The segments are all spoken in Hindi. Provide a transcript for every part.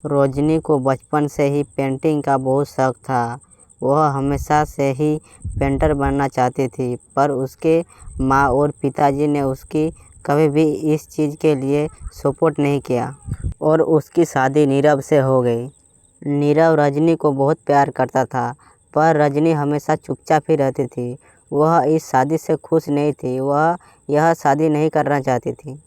रजनी को बचपन से ही पेंटिंग का बहुत शौक था। वह हमेशा से ही पेंटर बनना चाहती थी, पर उसके माँ और पिताजी ने उसकी कभी भी इस चीज़ के लिए सपोर्ट नहीं किया और उसकी शादी नीरव से हो गई। नीरव रजनी को बहुत प्यार करता था, पर रजनी हमेशा चुपचाप ही रहती थी। वह इस शादी से खुश नहीं थी। वह यह शादी नहीं करना चाहती थी।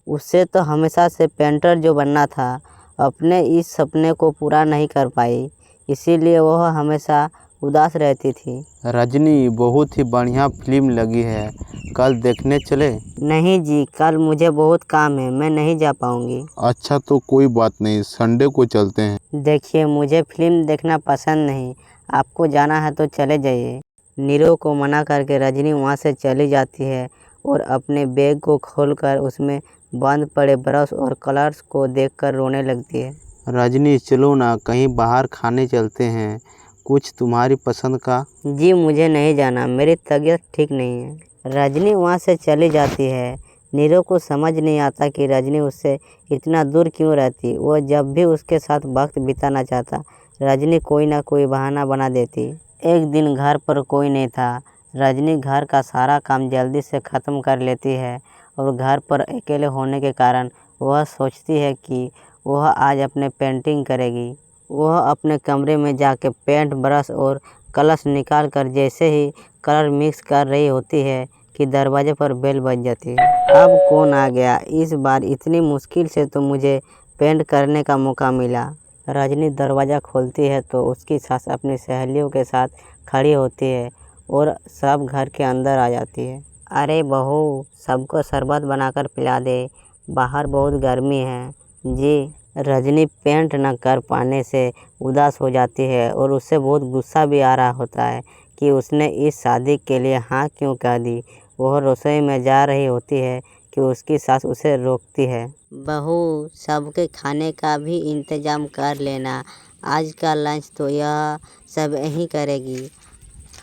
उससे तो हमेशा से पेंटर जो बनना था, अपने इस सपने को पूरा नहीं कर पाई, इसीलिए वह हमेशा उदास रहती थी। रजनी, बहुत ही बढ़िया फिल्म लगी है, कल देखने चले? नहीं जी, कल मुझे बहुत काम है, मैं नहीं जा पाऊंगी। अच्छा तो कोई बात नहीं, संडे को चलते हैं। देखिए, मुझे फिल्म देखना पसंद नहीं, आपको जाना है तो चले जाइए। नीरव को मना करके रजनी वहाँ से चली जाती है और अपने बैग को खोलकर उसमें बंद पड़े ब्रश और कलर्स को देखकर रोने लगती है। रजनी, चलो ना, कहीं बाहर खाने चलते हैं, कुछ तुम्हारी पसंद का। जी मुझे नहीं जाना, मेरी तबीयत ठीक नहीं है। रजनी वहाँ से चली जाती है। नीरव को समझ नहीं आता कि रजनी उससे इतना दूर क्यों रहती। वो जब भी उसके साथ वक्त बिताना चाहता, रजनी कोई ना कोई बहाना बना देती। एक दिन घर पर कोई नहीं था। रजनी घर का सारा काम जल्दी से ख़त्म कर लेती है और घर पर अकेले होने के कारण वह सोचती है कि वह आज अपने पेंटिंग करेगी। वह अपने कमरे में जाके पेंट ब्रश और कलश निकाल कर जैसे ही कलर मिक्स कर रही होती है कि दरवाजे पर बेल बज जाती है। अब कौन आ गया? इस बार इतनी मुश्किल से तो मुझे पेंट करने का मौका मिला। रजनी दरवाज़ा खोलती है तो उसकी सास अपनी सहेलियों के साथ खड़ी होती है और सब घर के अंदर आ जाती है। अरे बहू, सबको शरबत बनाकर पिला दे, बाहर बहुत गर्मी है। जी। रजनी पेंट न कर पाने से उदास हो जाती है और उससे बहुत गुस्सा भी आ रहा होता है कि उसने इस शादी के लिए हाँ क्यों कह दी। वह रसोई में जा रही होती है कि उसकी सास उसे रोकती है। बहू, सबके खाने का भी इंतजाम कर लेना, आज का लंच तो यह सब यहीं करेगी।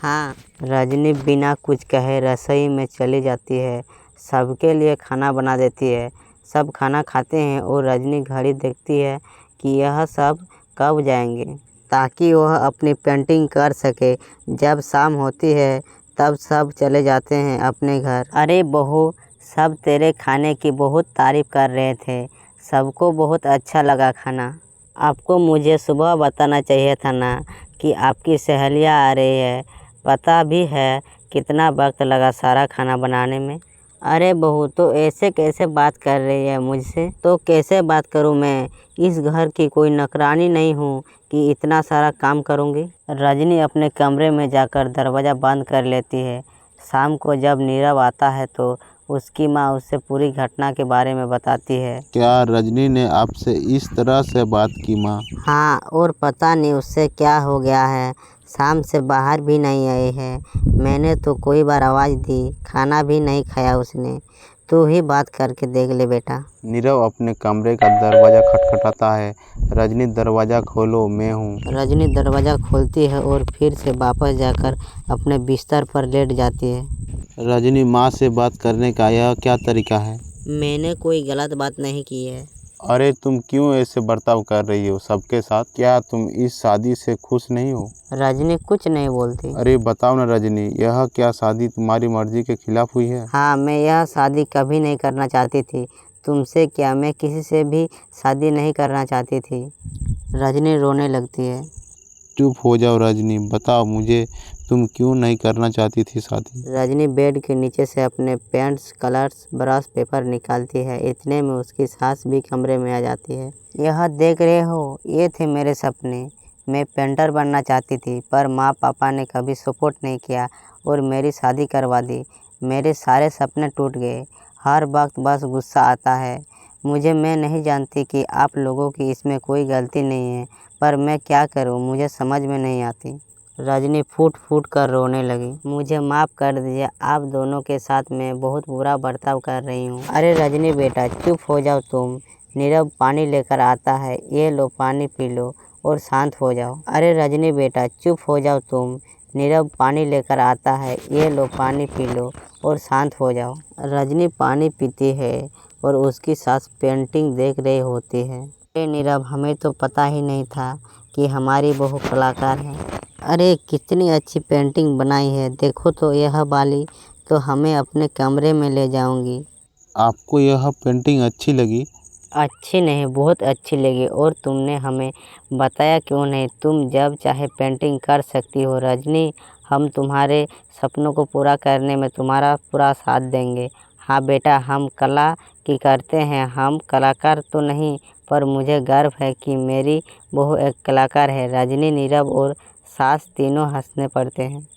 हाँ। रजनी बिना कुछ कहे रसोई में चली जाती है, सबके लिए खाना बना देती है। सब खाना खाते हैं और रजनी घड़ी देखती है कि यह सब कब जाएंगे ताकि वह अपनी पेंटिंग कर सके। जब शाम होती है तब सब चले जाते हैं अपने घर। अरे बहू, सब तेरे खाने की बहुत तारीफ कर रहे थे, सबको बहुत अच्छा लगा खाना। आपको मुझे सुबह बताना चाहिए था ना कि आपकी सहेलियाँ आ रही है। पता भी है कितना वक्त लगा सारा खाना बनाने में। अरे बहू, तो ऐसे कैसे बात कर रही है मुझसे? तो कैसे बात करूं मैं? इस घर की कोई नौकरानी नहीं हूँ कि इतना सारा काम करूँगी। रजनी अपने कमरे में जाकर दरवाज़ा बंद कर लेती है। शाम को जब नीरव आता है तो उसकी माँ उससे पूरी घटना के बारे में बताती है। क्या रजनी ने आपसे इस तरह से बात की माँ? हाँ, और पता नहीं उससे क्या हो गया है, शाम से बाहर भी नहीं आई है। मैंने तो कई बार आवाज़ दी, खाना भी नहीं खाया उसने। तू ही बात करके देख ले बेटा। नीरव अपने कमरे का दरवाज़ा खटखटाता है। रजनी, दरवाज़ा खोलो, मैं हूँ। रजनी दरवाज़ा खोलती है और फिर से वापस जाकर अपने बिस्तर पर लेट जाती है। रजनी, माँ से बात करने का यह क्या तरीका है? मैंने कोई गलत बात नहीं की है। अरे तुम क्यों ऐसे बर्ताव कर रही हो सबके साथ? क्या तुम इस शादी से खुश नहीं हो? रजनी कुछ नहीं बोलती। अरे बताओ ना रजनी, यह क्या शादी तुम्हारी मर्जी के खिलाफ हुई है? हाँ, मैं यह शादी कभी नहीं करना चाहती थी। तुमसे क्या, मैं किसी से भी शादी नहीं करना चाहती थी। रजनी रोने लगती है। चुप हो जाओ रजनी, बताओ मुझे, तुम क्यों नहीं करना चाहती थी शादी? रजनी बेड के नीचे से अपने पेंट्स, कलर्स, ब्रश, पेपर निकालती है। इतने में उसकी सास भी कमरे में आ जाती है। यह देख रहे हो, ये थे मेरे सपने। मैं पेंटर बनना चाहती थी, पर माँ पापा ने कभी सपोर्ट नहीं किया और मेरी शादी करवा दी। मेरे सारे सपने टूट गए। हर वक्त बस गुस्सा आता है मुझे। मैं नहीं जानती कि आप लोगों की इसमें कोई गलती नहीं है, पर मैं क्या करूँ, मुझे समझ में नहीं आती। रजनी फूट फूट कर रोने लगी। मुझे माफ़ कर दीजिए, आप दोनों के साथ मैं बहुत बुरा बर्ताव कर रही हूँ। अरे रजनी बेटा, चुप हो जाओ तुम। नीरव पानी लेकर आता है, ये लो पानी पी लो और शांत हो जाओ। अरे रजनी बेटा, चुप हो जाओ तुम। नीरव पानी लेकर आता है, ये लो पानी पी लो और शांत हो जाओ। रजनी पानी पीती है और उसकी सास पेंटिंग देख रही होती है। अरे नीरव, हमें तो पता ही नहीं था कि हमारी बहू कलाकार है। अरे कितनी अच्छी पेंटिंग बनाई है, देखो तो यह वाली तो हमें अपने कमरे में ले जाऊंगी। आपको यह पेंटिंग अच्छी लगी? अच्छी नहीं, बहुत अच्छी लगी। और तुमने हमें बताया क्यों नहीं? तुम जब चाहे पेंटिंग कर सकती हो रजनी। हम तुम्हारे सपनों को पूरा करने में तुम्हारा पूरा साथ देंगे। हाँ बेटा, हम कला की करते हैं, हम कलाकार तो नहीं, पर मुझे गर्व है कि मेरी बहू एक कलाकार है। रजनी, नीरव और सास तीनों हंसने पड़ते हैं।